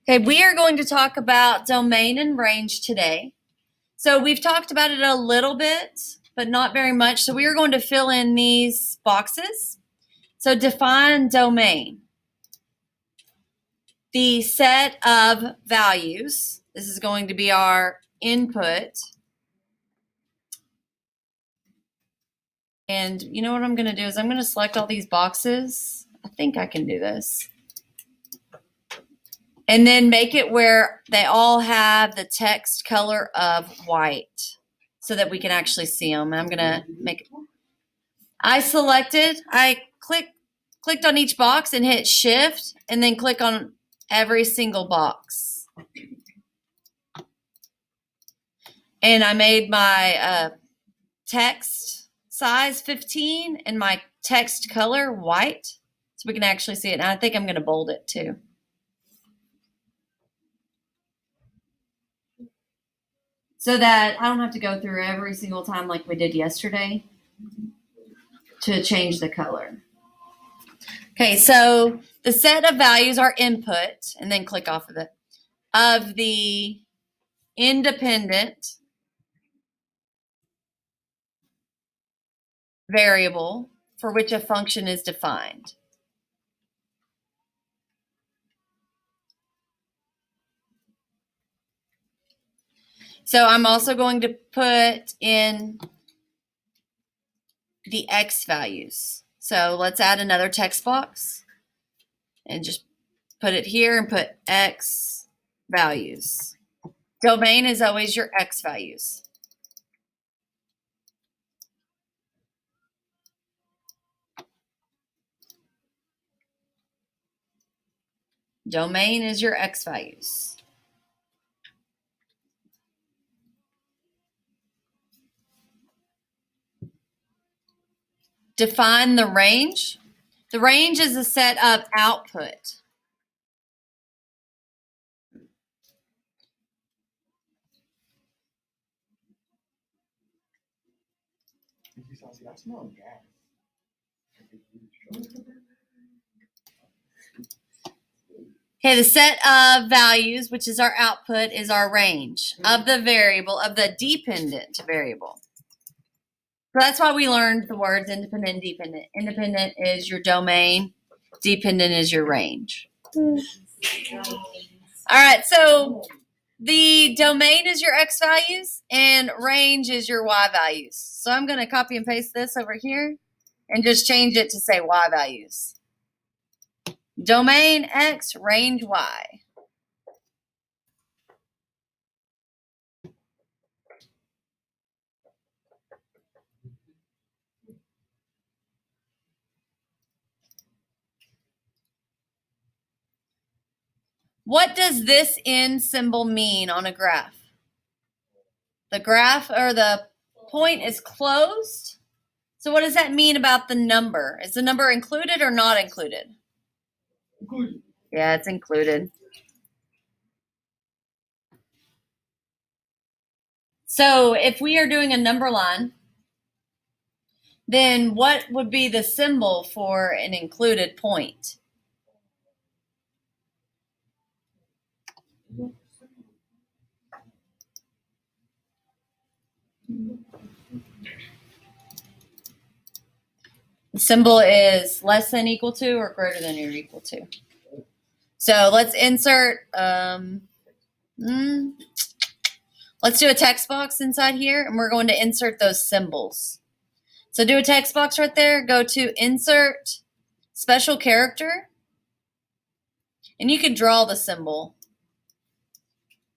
Okay, we are going to talk about domain and range today. So we've talked about it a little bit, but not very much. So we are going to fill in these boxes. So define domain. The set of values. This is going to be our input. And you know what I'm going to do is I'm going to select all these boxes. I think I can do this. And then make it where they all have the text color of white so that we can actually see them. I'm going to make it. I clicked on each box and hit shift and then click on every single box. And I made my text size 15 and my text color white so we can actually see it. And I think I'm going to bold it too. So that I don't have to go through every single time like we did yesterday to change the color. Okay, so the set of values are input, and then click off of it, of the independent variable for which a function is defined. So I'm also going to put in the x values. So let's add another text box and just put it here and put x values. Domain is always your x values. Domain is your x values. Define the range. The range is a set of output. Okay, the set of values, which is our output, is our range of the variable, of the dependent variable. So that's why we learned the words independent and dependent. Independent is your domain, dependent is your range. All right, so the domain is your x values and range is your y values. So I'm going to copy and paste this over here and just change it to say y values. Domain x, range y. What does this end symbol mean on a graph? The graph or the point is closed. So what does that mean about the number? Is the number included or not included? Included. Yeah, it's included. So if we are doing a number line, then what would be the symbol for an included point? The symbol is less than equal to or greater than or equal to. So let's insert, let's do a text box inside here, and we're going to insert those symbols. So do a text box right there, go to insert special character, and you can draw the symbol.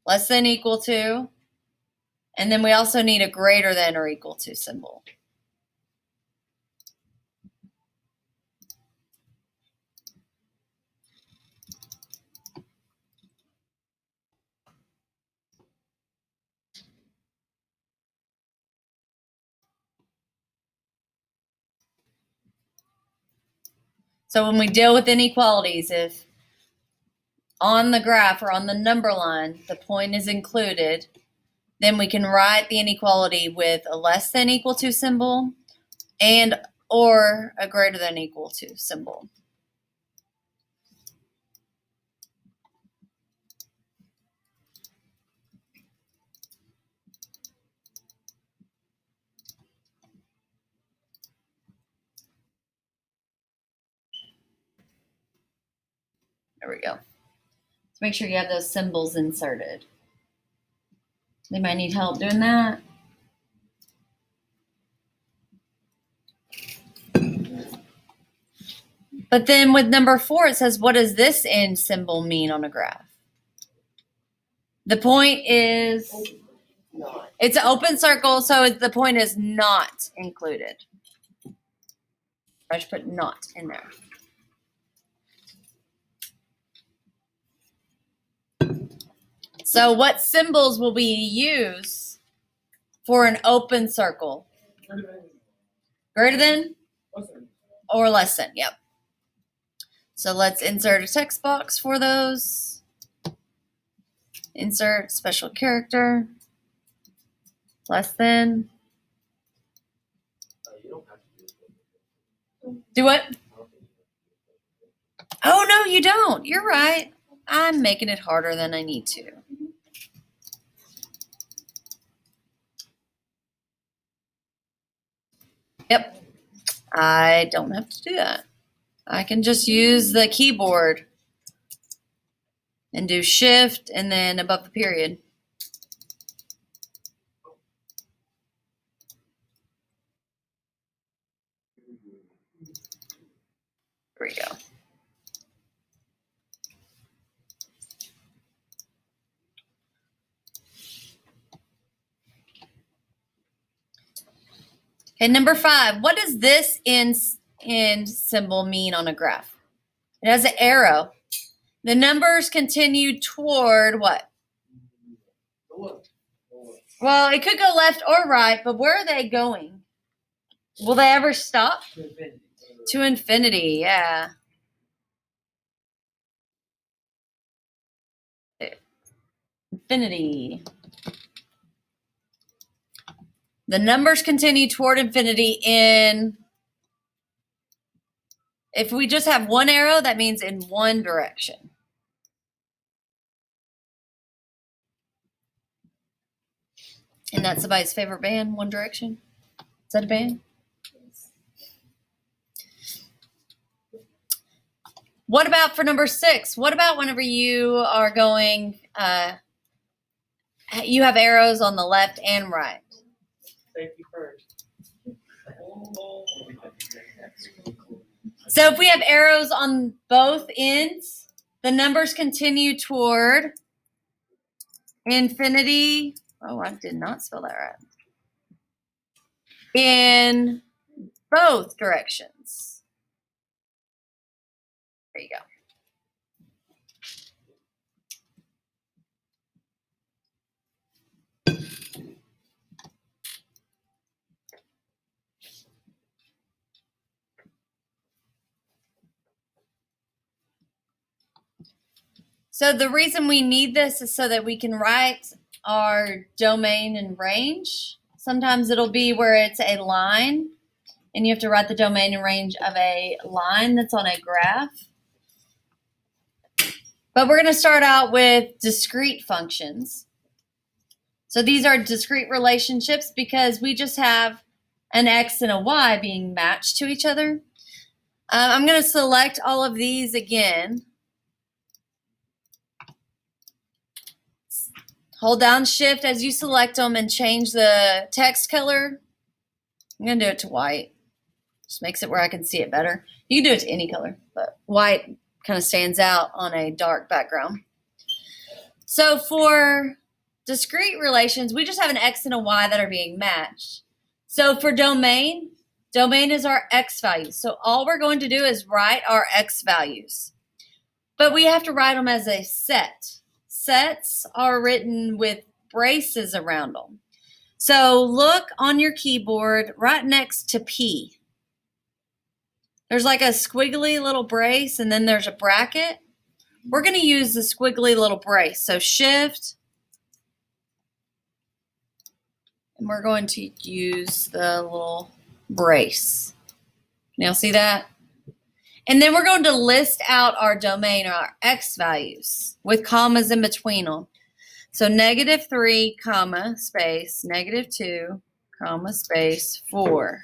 Less than equal to, and then we also need a greater than or equal to symbol. So when we deal with inequalities, if on the graph or on the number line, the point is included, then we can write the inequality with a less than equal to symbol and or a greater than equal to symbol. There we go. So make sure you have those symbols inserted. They might need help doing that. But then with number 4, it says, what does this end symbol mean on a graph? The point is, it's an open circle, so the point is not included. I should put not in there. So what symbols will we use for an open circle? Greater than or less than, yep. So let's insert a text box for those. Insert special character. Less than. Do what? Oh, no, you don't. You're right. I'm making it harder than I need to. Yep. I don't have to do that. I can just use the keyboard and do shift and then above the period. There we go. Okay, number 5. What does this end symbol mean on a graph? It has an arrow. The numbers continue toward what? Well, it could go left or right, but where are they going? Will they ever stop? To infinity, yeah. Infinity. The numbers continue toward infinity in, if we just have one arrow, that means in one direction. And that's somebody's favorite band, One Direction? Is that a band? What about for number 6? What about whenever you are going, you have arrows on the left and right? Safety first. So if we have arrows on both ends, the numbers continue toward infinity. Oh, I did not spell that right. In both directions. There you go. So the reason we need this is so that we can write our domain and range. Sometimes it'll be where it's a line, and you have to write the domain and range of a line that's on a graph. But we're going to start out with discrete functions. So these are discrete relationships because we just have an x and a y being matched to each other. I'm going to select all of these again. Hold down shift as you select them and change the text color. I'm going to do it to white. Just makes it where I can see it better. You can do it to any color, but white kind of stands out on a dark background. So for discrete relations, we just have an x and a y that are being matched. So for domain is our x values. So all we're going to do is write our x values. But we have to write them as a set. Sets are written with braces around them. So look on your keyboard right next to P. There's like a squiggly little brace and then there's a bracket. We're going to use the squiggly little brace. So shift. And we're going to use the little brace. Now see that? And then we're going to list out our domain or our x values with commas in between them. So -3, comma, space, -2, comma, space, 4.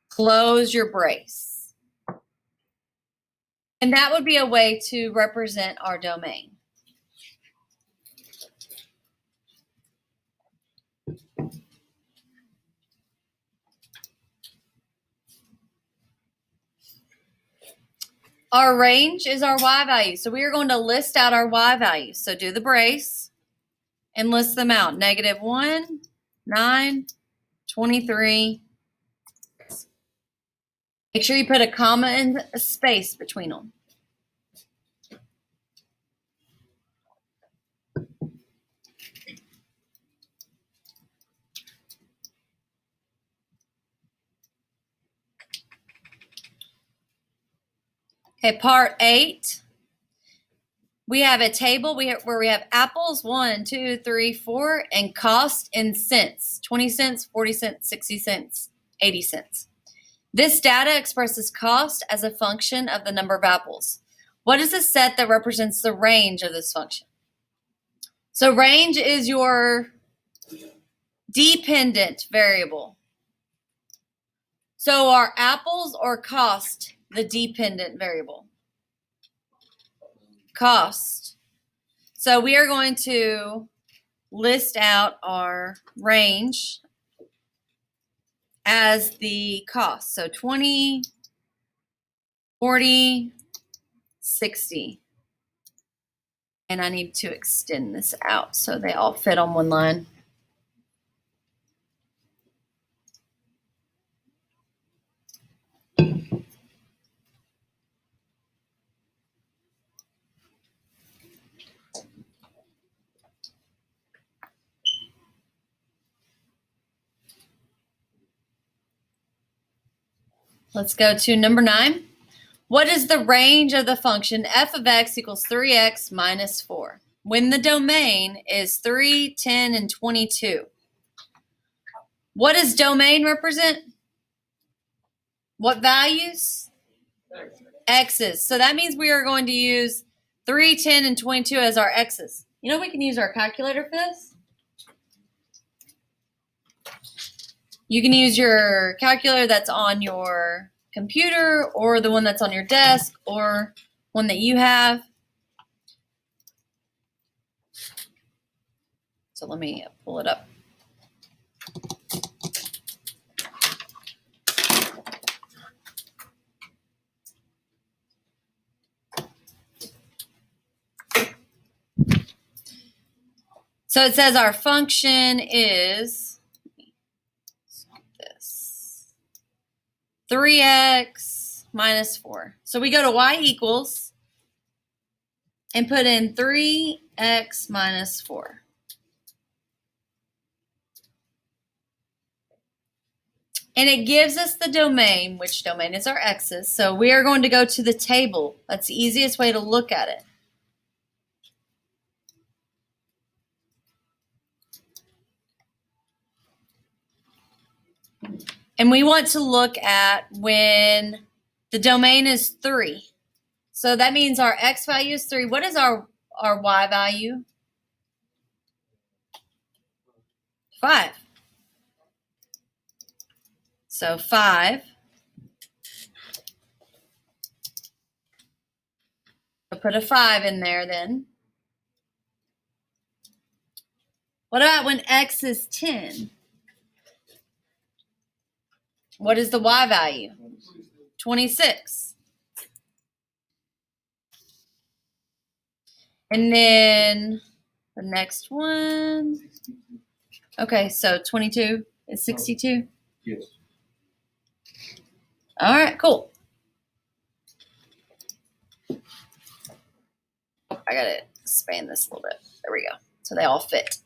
Close your brace. And that would be a way to represent our domain. Our range is our y value. So we are going to list out our y values. So do the brace and list them out. -1, 9, 23. Make sure you put a comma and a space between them. Okay, part 8. We have a table where we have apples, 1, 2, 3, 4, and cost in cents, 20 cents, 40 cents, 60 cents, 80 cents. This data expresses cost as a function of the number of apples. What is the set that represents the range of this function? So range is your dependent variable. So are apples or cost the dependent variable? Cost. So we are going to list out our range as the cost. So 20, 40, 60. And I need to extend this out so they all fit on one line. Let's go to number 9. What is the range of the function f of x equals 3x minus 4 when the domain is 3, 10, and 22? What does domain represent? What values? X's. So that means we are going to use 3, 10, and 22 as our X's. You know, we can use our calculator for this. You can use your calculator that's on your computer or the one that's on your desk or one that you have. So let me pull it up. So it says our function is 3x minus 4. So we go to y equals and put in 3x minus 4. And it gives us the domain, which domain is our x's. So we are going to go to the table. That's the easiest way to look at it. And we want to look at when the domain is 3. So that means our x value is 3. What is our y value? 5. So 5. So put a 5 in there then. What about when x is 10? What is the y value? 26. And then the next one. Okay, so 22 is 62? Yes. All right, cool. Oh, I got to expand this a little bit. There we go. So they all fit.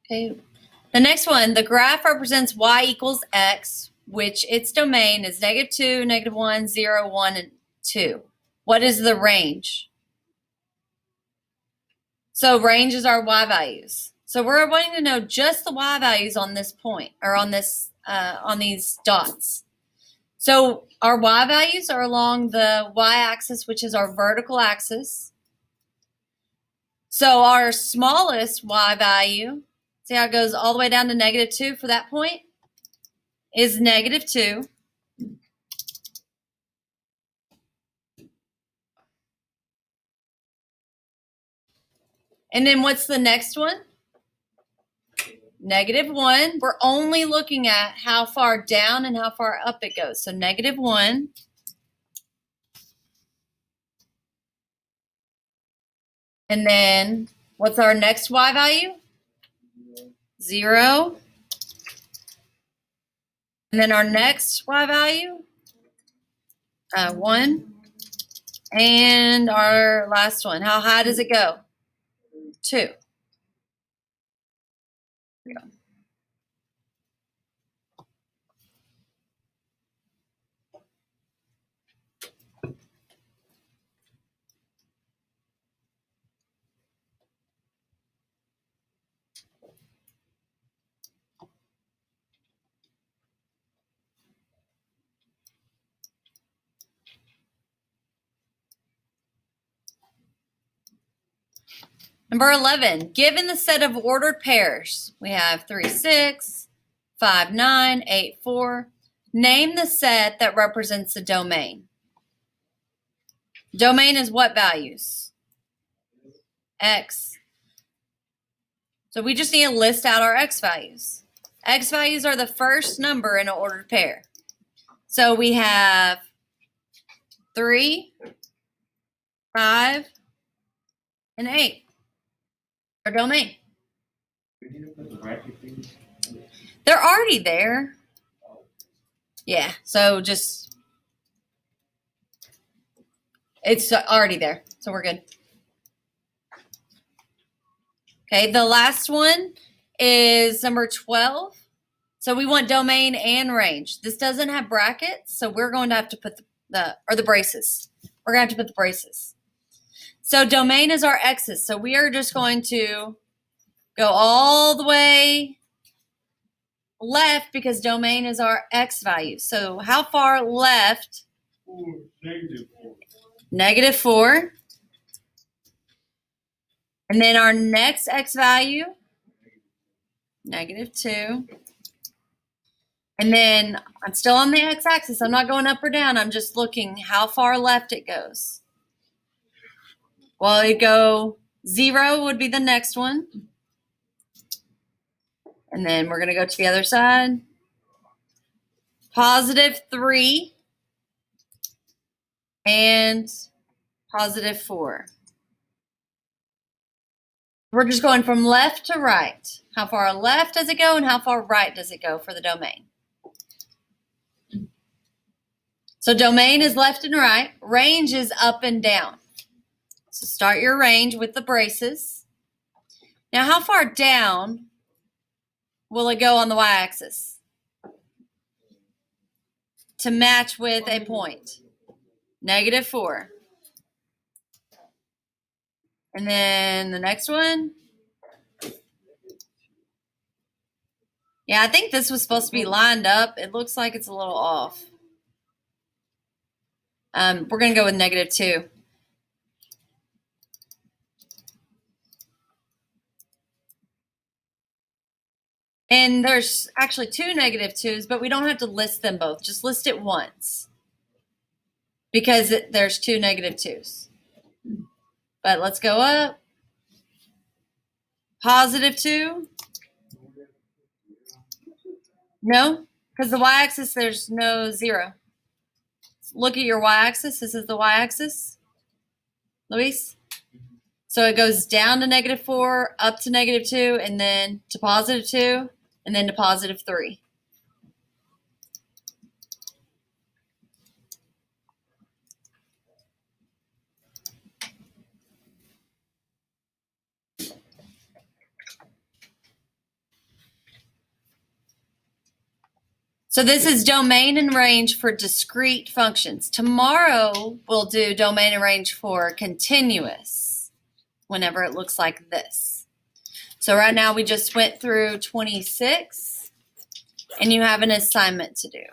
Okay. The next one, the graph represents y equals x, which its domain is -2, -1, 0, 1, and 2. What is the range? So range is our y values. So we're wanting to know just the y values on this point, or on this on these dots. So our y values are along the y-axis, which is our vertical axis. So our smallest y value See how it goes all the way down to -2 for that point? Is -2. And then what's the next one? -1. We're only looking at how far down and how far up it goes. So -1. And then what's our next y value? 0. And then our next y value? 1. And our last one, how high does it go? 2. Number 11, given the set of ordered pairs, we have 3, 6, 5, 9, 8, 4. Name the set that represents the domain. Domain is what values? X. So we just need to list out our X values. X values are the first number in an ordered pair. So we have 3, 5, and 8. Our domain. They're already there. Yeah, so just, it's already there, so we're good. Okay, the last one is number 12. So we want domain and range. This doesn't have brackets, so we're going to have to put the braces. We're going to have to put the braces. So domain is our x's. So we are just going to go all the way left because domain is our x value. So how far left? -4. And then our next x value, -2. And then I'm still on the x-axis. I'm not going up or down. I'm just looking how far left it goes. Well, it go 0 would be the next one. And then we're going to go to the other side. +3 and +4. We're just going from left to right. How far left does it go and how far right does it go for the domain? So domain is left and right. Range is up and down. So start your range with the braces. Now, how far down will it go on the y-axis to match with a point? -4. And then the next one. Yeah, I think this was supposed to be lined up. It looks like it's a little off. We're going to go with -2. And there's actually 2 -2s, but we don't have to list them both. Just list it once because there's 2 -2s. But let's go up. +2. No, because the y-axis, there's no 0. Look at your y-axis. This is the y-axis, Luis. So it goes down to -4, up to -2, and then to +2, and then to +3. So this is domain and range for discrete functions. Tomorrow we'll do domain and range for continuous, whenever it looks like this. So right now we just went through 26, and you have an assignment to do.